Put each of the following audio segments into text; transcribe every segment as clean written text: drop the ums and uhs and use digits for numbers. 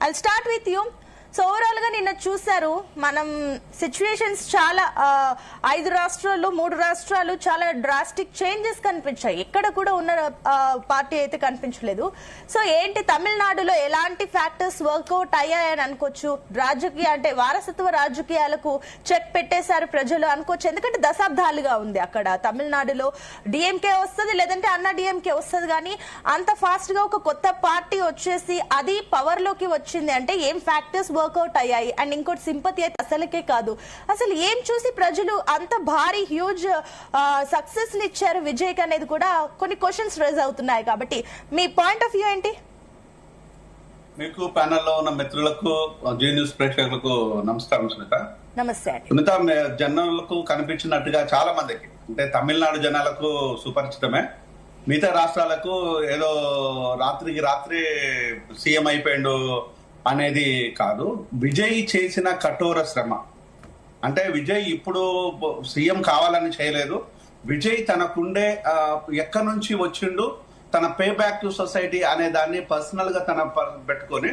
I'll start with you. So overall గా నిన్న చూసారు మనం సిచ్యువేషన్స్ చాలా 5 రాష్ట్రాలు 3 రాష్ట్రాలు చాలా డ్రాస్టిక్ చేంజెస్ కనిపించాయి. ఎక్కడ కూడా ఉన్న పార్టీ అయితే కనిపించలేదు. సో ఏంటి తమిళనాడులో ఎలాంటి ఫ్యాక్టర్స్ వర్కౌట్ అయ్యాయని అనుకోవచ్చు? రాజకీయ అంటే వారసత్వ రాజకీయాలకు చెక్ పెట్టేశారు ప్రజలు అనుకోవచ్చు. ఎందుకంటే దశాబ్దాలుగా ఉంది అక్కడ తమిళనాడులో డిఎంకే వస్తుంది లేదంటే అన్నా డిఎంకే వస్తుంది, కానీ అంత ఫాస్ట్ గా ఒక కొత్త పార్టీ వచ్చేసి అది పవర్ లోకి వచ్చింది అంటే ఏం ఫ్యాక్టర్స్ వర్కౌట్ అయ్యాయి? అండ్ ఇంకోటి సింపతి అయితే అసలుకే కాదు. అసలు ఏం చూసి ప్రజలు అంత భారీ హ్యూజ్ సక్సెస్ ఇచ్చారు విజయ్ అనేది కూడా కొన్ని క్వశ్చన్స్ రైజ్ అవుతున్నాయి. కాబట్టి మీ పాయింట్ ఆఫ్ వ్యూ ఏంటి? మీకు ప్యానెల్లో ఉన్న మిత్రులకు జీ న్యూస్ ప్రేక్షకులకు నమస్కారం సునీత. నమస్తే సునీత, జనాలకు కనిపించినట్టుగా చాలా మందికి అంటే తమిళనాడు జనాలకు సుపరిచితమే. మిగతా రాష్ట్రాలకు ఏదో రాత్రికి రాత్రి సీఎం అయిపోయిండు అనేది కాదు. విజయ్ చేసిన కఠోర శ్రమ అంటే విజయ్ ఇప్పుడు సీఎం కావాలని చేయలేదు. విజయ్ తనకుండే ఎక్కడి నుంచి వచ్చిండు, తన పే బ్యాక్ టు సొసైటీ అనే దాన్ని పర్సనల్ గా తన పెట్టుకొని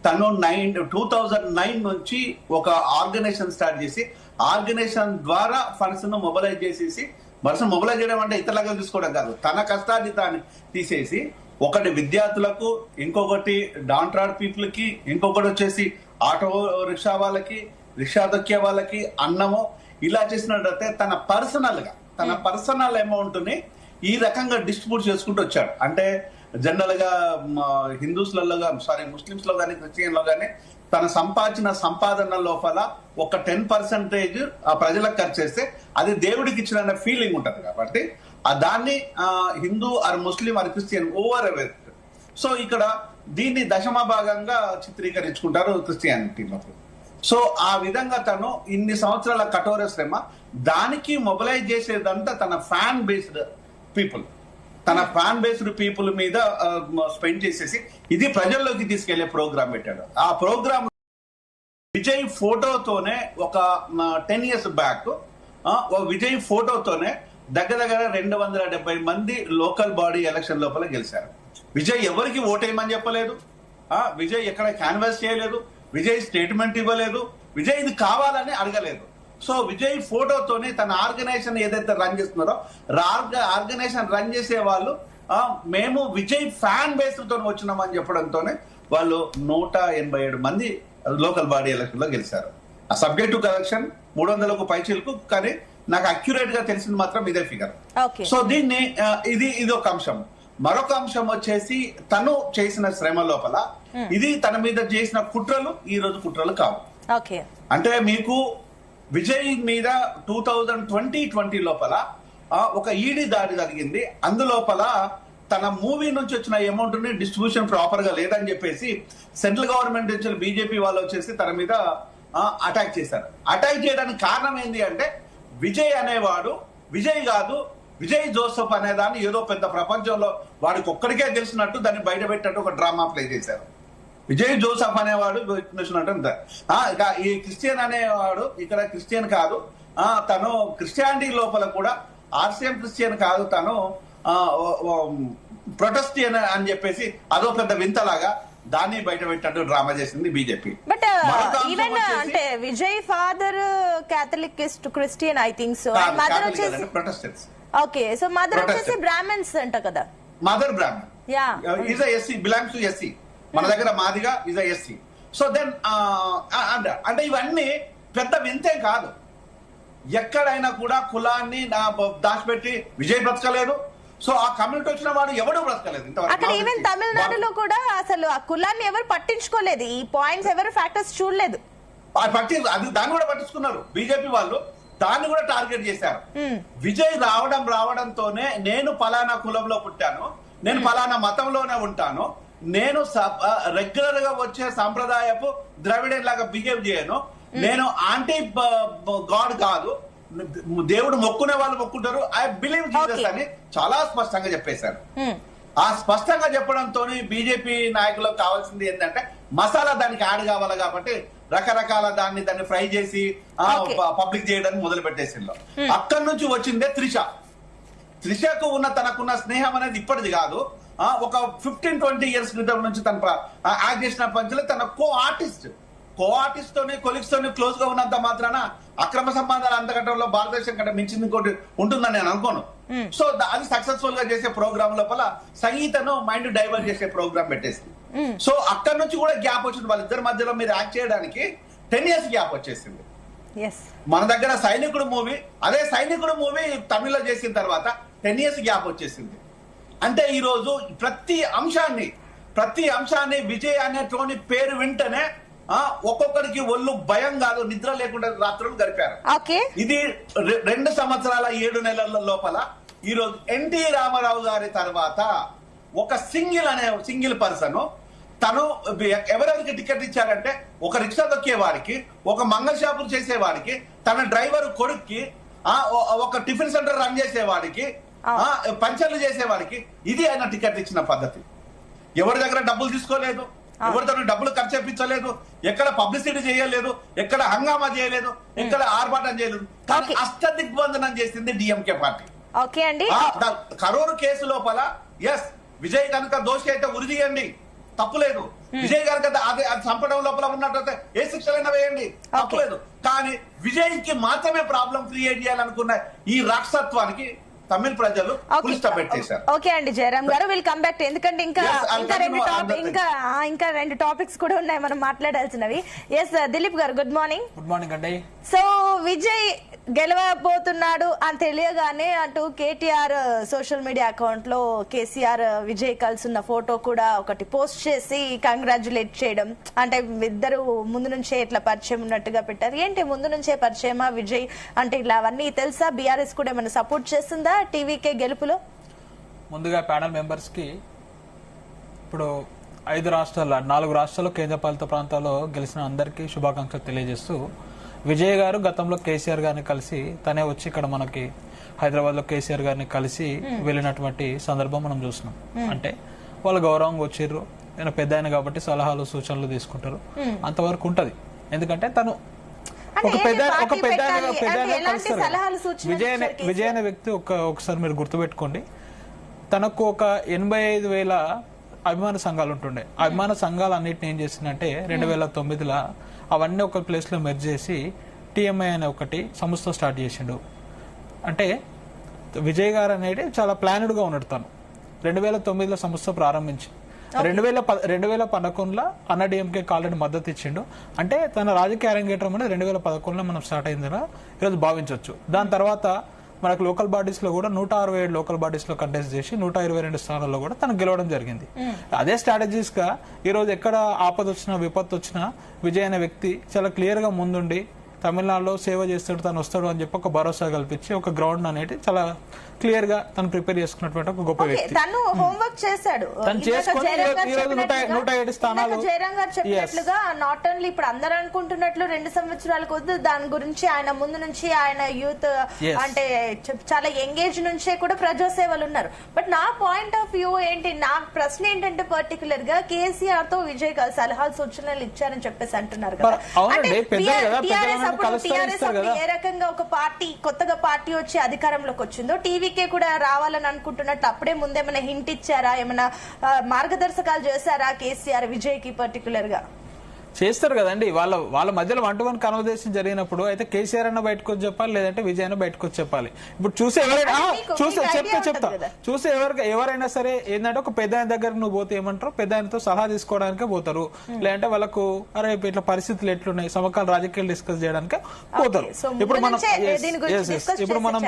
తను 2009 నుంచి ఒక ఆర్గనైజేషన్ స్టార్ట్ చేసి ఆర్గనైజేషన్ ద్వారా ఫండ్స్ ను మొబిలైజ్ చేసేసి, మొబిలైజ్ చేయడం అంటే ఇతరులుగా తీసుకోవడం కాదు, తన కష్టాన్ని తాను తీసేసి ఒకటి విద్యార్థులకు, ఇంకొకటి డాంట్రాడ్ పీపుల్ కి, ఇంకొకటి వచ్చేసి ఆటో రిక్షా వాళ్ళకి, రిక్షా దొక్కే వాళ్ళకి అన్నము ఇలా చేసినట్టయితే తన పర్సనల్ అమౌంట్ ని ఈ రకంగా డిస్ట్రిబ్యూట్ చేసుకుంటూ వచ్చాడు. అంటే జనరల్ గా ముస్లింస్ లో కానీ క్రిస్టియన్ లో కానీ తన సంపాదన లోపల ఒక 10% ప్రజలకు ఖర్చు చేస్తే అది దేవుడికి ఇచ్చిన ఫీలింగ్ ఉంటది. కాబట్టి దాన్ని Hindu or Muslim or Christian over ever. So ఇక్కడ దీన్ని దశమ భాగంగా చిత్రీకరించుకుంటారు క్రిస్టియానిటీలో. సో ఆ విధంగా తను ఇన్ని సంవత్సరాల కఠోర శ్రమ దానికి మొబిలైజ్ చేసేదంతా తన ఫ్యాన్ బేస్డ్ పీపుల్ మీద స్పెండ్ చేసేసి ఇది ప్రజల్లోకి తీసుకెళ్లే ప్రోగ్రామ్ పెట్టాడు. ఆ ప్రోగ్రామ్ విజయ్ ఫోటోతోనే ఒక 10 years బ్యాక్ విజయ్ ఫోటోతోనే దగ్గర 270 మంది లోకల్ బాడీ ఎలక్షన్ లోపల గెలిచారు. విజయ్ ఎవరికి ఓటేయమని చెప్పలేదు, విజయ్ ఎక్కడ క్యాన్వాస్ చేయలేదు, విజయ్ స్టేట్మెంట్ ఇవ్వలేదు, విజయ్ ఇది కావాలని అడగలేదు. సో విజయ్ ఫోటోతోనే తన ఆర్గనైజేషన్ ఏదైతే రన్ చేస్తున్నారో ఆర్గనైజేషన్ రన్ చేసే వాళ్ళు మేము విజయ్ ఫ్యాన్ బేస్ తో వచ్చినామని చెప్పడంతోనే వాళ్ళు 187 మంది లోకల్ బాడీ ఎలక్షన్ లో గెలిచారు. ఆ సబ్జెక్టు కలెక్షన్ 300కు పైచిలకు, కానీ నాకు అక్యురేట్ గా తెలిసింది మాత్రం ఇదే ఫిగర్. సో దీన్ని ఇది ఒక అంశం. మరొక అంశం వచ్చేసి తను చేసిన శ్రమ లోపల ఇది తన మీద చేసిన కుట్రలు ఈ రోజు కుట్రలు కావు. అంటే మీకు విజయ్ మీద 2020 లోపల ఒక ఈడీ దాడి జరిగింది. అందులోపల తన మూవీ నుంచి వచ్చిన అమౌంట్ ని డిస్ట్రిబ్యూషన్ ప్రాపర్ గా లేదని చెప్పేసి సెంట్రల్ గవర్నమెంట్ నుంచి బీజేపీ వాళ్ళు వచ్చేసి తన మీద అటాక్ చేశారు. అటాక్ చేయడానికి కారణం ఏంటి అంటే విజయ్ అనేవాడు విజయ్ కాదు, విజయ్ జోసెఫ్ అనేదాన్ని ఏదో పెద్ద ప్రపంచంలో వాడికి ఒక్కడికే తెలిసినట్టు దాన్ని బయట పెట్టినట్టు ఒక డ్రామా ప్లే చేశారు. విజయ్ జోసెఫ్ అనేవాడు ఇక ఈ క్రిస్టియన్ అనేవాడు ఇక్కడ క్రిస్టియన్ కాదు, తను క్రిస్టియానిటీ లోపల కూడా ఆర్సిఎం క్రిస్టియన్ కాదు, తను ప్రొటెస్టియన్ అని చెప్పేసి అదో పెద్ద వింతలాగా దాన్ని బయట పెట్టినట్టు డ్రామా చేసింది బీజేపీ. బట్ ఈవెన్ అంటే Vijay father Catholic Christian I think so, mother వచ్చేసి ప్రొటెస్టెంట్స్. ఓకే, సో మదర్ వచ్చేసి బ్రాహ్మణ్స్ అంట కదా. Mother Brahmin, is SC, belongs to SC. మన దగ్గర Madiga is SC. So then అంటే ఇవన్నీ పెద్ద వింతే కాదు. ఎక్కడైనా కూడా కులాన్ని దాచిపెట్టి విజయ్ బ్రతకలేదు. సో ఆ కమ్యూనిటీ వచ్చిన వాడు ఎవడు బ్రతకలేదు. అక్కడ ఈవెన్ తమిళనాడులో కూడా అసలు ఆ కులాన్ని ఎవరు పట్టించుకోలేదు, ఈ పాయింట్స్ ఎవరు ఫ్యాక్టర్స్ చూడలేదు. దాన్ని కూడా పట్టించుకున్నారు బీజేపీ వాళ్ళు, దాన్ని కూడా టార్గెట్ చేశారు. విజయ్ రావడంతోనే నేను పలానా కులంలో పుట్టాను, నేను పలానా మతంలోనే ఉంటాను, నేను రెగ్యులర్ గా వచ్చే సాంప్రదాయపు ద్రవిడన్ లాగా బిహేవ్ చేయను, నేను ఆంటీ గాడ్ కాదు, దేవుడు మొక్కునే వాళ్ళు మొక్కుంటారు, ఐ బిలీవ్ జీసస్ అని చాలా స్పష్టంగా చెప్పేశారు. ఆ స్పష్టంగా చెప్పడంతో బీజేపీ నాయకులకు కావాల్సింది ఏంటంటే మసాలా దానికి యాడ్ కావాలి. కాబట్టి రకరకాల దాన్ని ఫ్రై చేసి పబ్లిక్ చేయడానికి మొదలు పెట్టేసిందో. అక్కడి నుంచి వచ్చిందే త్రిషకు ఉన్న తనకున్న స్నేహం అనేది ఇప్పటిది కాదు. ఒక 15-20 ఇయర్స్ క్రితం నుంచి తన యాక్ట్ చేసిన పంచులు తన కో ఆర్టిస్ట్ తోని కొలీగ్స్ తోని క్లోజ్ గా ఉన్నంత మాత్రాన అక్రమ సంబంధాలు అంతకట్టంలో భారతదేశం కంటే మించింది ఇంకోటి ఉంటుందని నేను అనుకోను. సో అది సక్సెస్ఫుల్ గా చేసే ప్రోగ్రామ్ లోపల సంగీతను మైండ్ డైవర్ట్ చేసే ప్రోగ్రామ్ పెట్టేసింది. సో అక్కడ నుంచి కూడా గ్యాప్ వచ్చింది. వాళ్ళిద్దరి మధ్యలో మీరు యాక్ట్ చేయడానికి 10 years గ్యాప్ వచ్చేసింది. మన దగ్గర సైనికుడు మూవీ, అదే సైనికుడు మూవీ తమిళ్లో చేసిన తర్వాత 10 years గ్యాప్ వచ్చేసింది. అంటే ఈ రోజు ప్రతి అంశాన్ని విజయ్ అనేటువంటి పేరు వింటేనే ఒక్కొక్కరికి ఒళ్ళు భయం కాదు, నిద్ర లేకుండా రాత్రులు గడిపారు. ఇది 2 సంవత్సరాల 7 నెలల లోపల ఈ రోజు ఎన్టీ రామారావు గారి తర్వాత ఒక సింగిల్ పర్సన్ తను ఎవరెవరికి టికెట్ ఇచ్చారంటే ఒక రిక్షా దొక్కేవాడికి, ఒక మంగళ షాపులు చేసేవాడికి, తన డ్రైవర్ కొడుక్కి, ఒక టిఫిన్ సెంటర్ రన్ చేసేవాడికి, పంచర్లు చేసేవాడికి ఇది ఆయన టికెట్ ఇచ్చిన పద్ధతి. ఎవరి దగ్గర డబ్బులు తీసుకోలేదు, ఎవరితో డబ్బులు ఖర్చు చేయించలేదు, ఎక్కడ పబ్లిసిటీ చేయలేదు, ఎక్కడ హంగామా చేయలేదు, ఎక్కడ ఆర్భాటం చేయలేదు. కానీ అష్టదిగ్బంధనం చేసింది డిఎంకే పార్టీ. కరూరు కేసు లోపల ఎస్ విజయ్ కనుక దోషి అయితే ఉరి తీయండి, తప్పులేదు. విజయ్ కనుక అది చంపడం లోపల ఉన్నట్లయితే ఏ శిక్షలైనా వేయండి, తప్పులేదు. కానీ విజయ్ కి మాత్రమే ప్రాబ్లం క్రియేట్ చేయాలనుకున్న ఈ రాక్షసత్వానికి తమిళ ప్రజలు ఫుల్ స్టాప్ పెట్టేశారు. ఓకే అండి జయరామ్ గారు, విల్ కమ్ బ్యాక్. ఎందుకంటే ఇంకా 2 టాపిక్స్ కూడా ఉన్నాయి మనం మాట్లాడాల్సినవి. ఎస్ దిలీప్ గారు, గుడ్ మార్నింగ్. గుడ్ మార్నింగ్ అండి. సో విజయ్ గెలవబోతున్నాడు అని తెలియగానే అటు కేటీఆర్ సోషల్ మీడియా అకౌంట్ లో కేసీఆర్ విజయ్ కలిసి ఉన్న ఫోటో కూడా ఒకటి పోస్ట్ చేసి కంగ్రాచులేట్ చేయడం, అంటే ఇద్దరు ముందు నుంచే ఇట్లా పరిచయం ఉన్నట్టుగా పెట్టారు. ఏంటి ముందు నుంచే పరిచయమా విజయ్ అంటే? ఇలా అవన్నీ తెలుసా? బీఆర్ఎస్ కూడా ఏమైనా సపోర్ట్ చేస్తుందా టీవీకే గెలుపులో? ముందుగా ప్యానల్ మెంబర్స్ కి ఇప్పుడు 4 రాష్ట్రాల్లో కేంద్రపాలిత ప్రాంతాల్లో గెలిచిన అందరికీ శుభాకాంక్షలు తెలియజేస్తూ, విజయ్ గారు గతంలో కేసీఆర్ గారిని కలిసి తనే వచ్చి ఇక్కడ మనకి హైదరాబాద్ లో కేసీఆర్ గారిని కలిసి వెళ్ళినటువంటి సందర్భం మనం చూస్తున్నాం. అంటే వాళ్ళు గౌరవంగా వచ్చిర్రు, ఆయన పెద్ద ఆయన కాబట్టి సలహాలు సూచనలు తీసుకుంటారు, అంతవరకు ఉంటది. ఎందుకంటే తను ఒక పెద్ద విజయ్ అనే వ్యక్తి ఒకసారి మీరు గుర్తుపెట్టుకోండి, తనకు ఒక 85,000 అభిమాన సంఘాలు ఉంటుండే. అభిమాన సంఘాలు అన్నిటిని ఏం చేసిందంటే 2009లో అవన్నీ ఒక ప్లేస్ లో మెర్జ్ చేసి టీఎంఐ అనే ఒకటి సంస్థ స్టార్ట్ చేసిండు. అంటే విజయ్ గారు అనేది చాలా ప్లానెడ్ గా ఉన్నాడు. తను 2009లో సంస్థ ప్రారంభించి 2011లో అన్న డిఎంకే ఆల్రెడీ మద్దతు ఇచ్చిండు. అంటే తన రాజకీయ అరంగేట్రం అనేది 2011లో మనం స్టార్ట్ అయిందిగా ఈరోజు భావించవచ్చు. దాని తర్వాత మనకు లోకల్ బాడీస్ లో కూడా 167 లోకల్ బాడీస్ లో కంటెస్ట్ చేసి 122 స్థానాల్లో కూడా తనకు గెలవడం జరిగింది. అదే స్ట్రాటజీస్ గా ఈ రోజు ఎక్కడ ఆపద వచ్చినా విపత్తు వచ్చినా విజయ్ అనే వ్యక్తి చాలా క్లియర్ గా ముందుండి తమిళనాడులో సేవ చేస్తాడు, తను వస్తాడు అని చెప్పి ఒక భరోసా కల్పించి ఒక గ్రౌండ్ అనేది చాలా క్లియర్ గా తను ప్రిపేర్ చేసుకున్నటువంటి ఒక గొప్ప వ్యక్తి. తను హోంవర్క్ చేశాడు, తను చేసుకుని 107 స్థానాలు. జయరాం గారు చెప్పినట్లుగా నాట్ ఓన్లీ ఇప్పుడు అందరూ అనుకుంటున్నట్లు 2 సంవత్సరాలకు వద్దు, దాని గురించి ఆయన ముందు నుంచి ఆయన యూత్ అంటే చాలా ఎంగేజ్ నుంచే కూడా ప్రజాసేవలు ఉన్నారు. బట్ నా పాయింట్ ఆఫ్ వ్యూ ఏంటి, నా ప్రశ్న ఏంటంటే పర్టికులర్ గా కేసీఆర్ తో విజయ్ సలహాలు సూచనలు ఇచ్చారని చెప్పేసి అంటున్నారు కదా. టీఆర్ఎస్ ఏ రకంగా ఒక పార్టీ కొత్తగా పార్టీ వచ్చి అధికారంలోకి వచ్చిందో టీవీకే కూడా రావాలని అనుకుంటున్నట్టు అప్పుడే ముందేమైనా హింట్ ఇచ్చారా, ఏమైనా మార్గదర్శకాలు చేశారా కేసీఆర్ విజయ్ కి పర్టికులర్ గా? చేస్తారు కదండి, వాళ్ళ మధ్యలో 1-to-1 కన్వర్సేషన్ జరిగినప్పుడు అయితే కేసీఆర్ అన్న బయటకు వచ్చి చెప్పాలి, లేదంటే విజయ్ అన్న బయటకు వచ్చి చెప్పాలి. ఇప్పుడు చూసే ఎవరైనా సరే ఏంటంటే ఒక పెద్ద ఆయన దగ్గర నువ్వు పోతే ఏమంటారు, పెద్ద ఆయనతో సలహా తీసుకోవడానికే పోతారు, లేదంటే వాళ్ళకు అరే ఇట్లా పరిస్థితులు ఎట్లున్నాయి సమకాల రాజకీయాలు డిస్కస్ చేయడానికి పోతారు. ఇప్పుడు మనం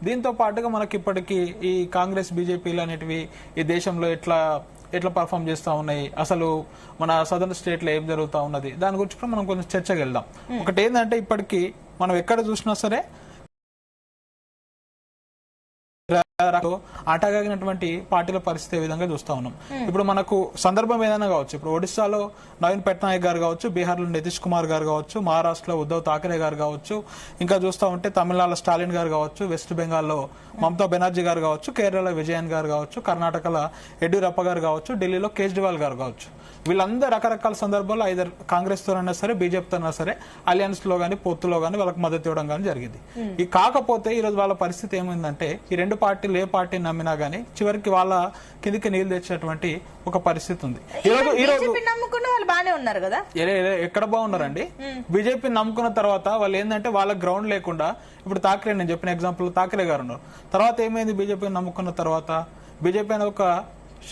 దీంతో పాటుగా మనకి ఇప్పటికీ ఈ కాంగ్రెస్ బీజేపీలు అనేటివి ఈ దేశంలో ఎట్లా పర్ఫామ్ చేస్తా ఉన్నాయి, అసలు మన సదర్న్ స్టేట్ లో ఏం జరుగుతా ఉన్నది, దాని గురించి కూడా మనం కొంచెం చర్చకి వెళ్దాం. ఒకటి ఏంటంటే ఇప్పటికీ మనం ఎక్కడ చూసినా సరే ఆటగాగినటువంటి పార్టీల పరిస్థితి ఏ విధంగా చూస్తా ఉన్నాం. ఇప్పుడు మనకు సందర్భం ఏదైనా కావచ్చు, ఇప్పుడు ఒడిశాలో నవీన్ పట్నాయక్ గారు కావచ్చు, బీహార్ లో నితీష్ కుమార్ గారు కావచ్చు, మహారాష్ట్రలో ఉద్దవ్ ఠాకరే గారు కావచ్చు, ఇంకా చూస్తా ఉంటే తమిళనాడులో స్టాలిన్ గారు కావచ్చు, వెస్ట్ బెంగాల్లో మమతా బెనర్జీ గారు కావచ్చు, కేరళలో విజయన్ గారు కావచ్చు, కర్ణాటకలో యడ్యూరప్ప గారు కావచ్చు, ఢిల్లీలో కేజ్రీవాల్ గారు కావచ్చు, వీళ్ళందరూ రకరకాల సందర్భాల్లో ఐదర్ కాంగ్రెస్ తోనైనా సరే బీజేపీతో అయినా సరే అలయన్స్ లో గానీ పొత్తులో గానీ వాళ్ళకి మద్దతు ఇవ్వడం గానీ జరిగింది. ఈ కాకపోతే ఈ రోజు వాళ్ళ పరిస్థితి ఏమైందంటే ఈ 2 పార్టీలు ప్రజలు ఏ పార్టీని నమ్మినా గానీ చివరికి వాళ్ళ కిందికి నీళ్లు తెచ్చేటువంటి ఒక పరిస్థితి ఉంది. ఈ రోజు నమ్ముకున్న వాళ్ళు బానే ఉన్నారు కదా, ఎక్కడ బాగున్నారండి? బీజేపీ నమ్ముకున్న తర్వాత వాళ్ళు ఏంటంటే వాళ్ళ గ్రౌండ్ లేకుండా, ఇప్పుడు తాకరే, నేను చెప్పిన ఎగ్జాంపుల్ తాకరే గారు ఉన్నారు. తర్వాత ఏమైంది? బీజేపీ నమ్ముకున్న తర్వాత బీజేపీ అనే ఒక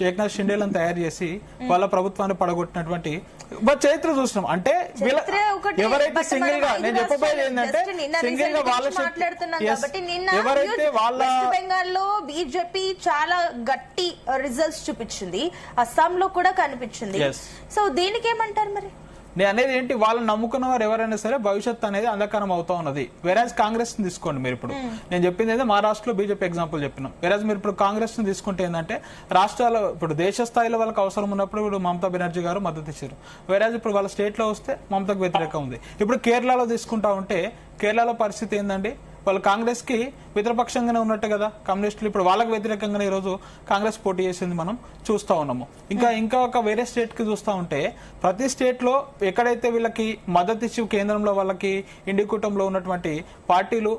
ఏక్నాథ్ షిండేలను తయారు చేసి వాళ్ళ ప్రభుత్వాన్ని పడగొట్టినటువంటి చరిత్ర చూసినాం. అంటే ఎవరైతే సింగిల్ గా, నేను చెప్పబోయేది ఏంటంటే సింగిల్ గా వాళ్ళ ఎవరైతే వాళ్ళ బెంగాల్లో బీజేపీ చాలా గట్టి రిజల్ట్స్ చూపించింది, అస్సాంలో కూడా కనిపించింది. సో దీనికి ఏమంటారు మరి? నేను అనేది ఏంటి, వాళ్ళని నమ్ముకున్న వారు ఎవరైనా సరే భవిష్యత్తు అనేది అంధకారం అవుతా ఉన్నది. వెరాజ్ కాంగ్రెస్ ని తీసుకోండి మీరు. ఇప్పుడు నేను చెప్పింది అయితే మహారాష్ట్రలో బీజేపీ ఎగ్జాంపుల్ చెప్పినాం. వెరాజ్ మీరు ఇప్పుడు కాంగ్రెస్ ని తీసుకుంటే ఏంటంటే రాష్ట్రాల ఇప్పుడు దేశ స్థాయిలో వాళ్ళకి అవసరం ఉన్నప్పుడు ఇప్పుడు మమతా బెనర్జీ గారు మద్దతు ఇచ్చారు. వెరాజ్ ఇప్పుడు వాళ్ళ స్టేట్ లో వస్తే మమతాకు వ్యతిరేకం ఉంది. ఇప్పుడు కేరళలో తీసుకుంటా ఉంటే కేరళలో పరిస్థితి ఏందండి? వాళ్ళు కాంగ్రెస్ కి మిత్రపక్షంగానే ఉన్నట్టు కదా కమ్యూనిస్టులు. ఇప్పుడు వాళ్ళకి వ్యతిరేకంగానే ఈ రోజు కాంగ్రెస్ పోటీ చేసింది మనం చూస్తా ఉన్నాము. ఇంకా ఒక వేరే స్టేట్ కి చూస్తా ఉంటే ప్రతి స్టేట్ లో ఎక్కడైతే వీళ్ళకి మద్దతు ఇచ్చి కేంద్రంలో వాళ్ళకి ఇండి కూటమిలో ఉన్నటువంటి పార్టీలు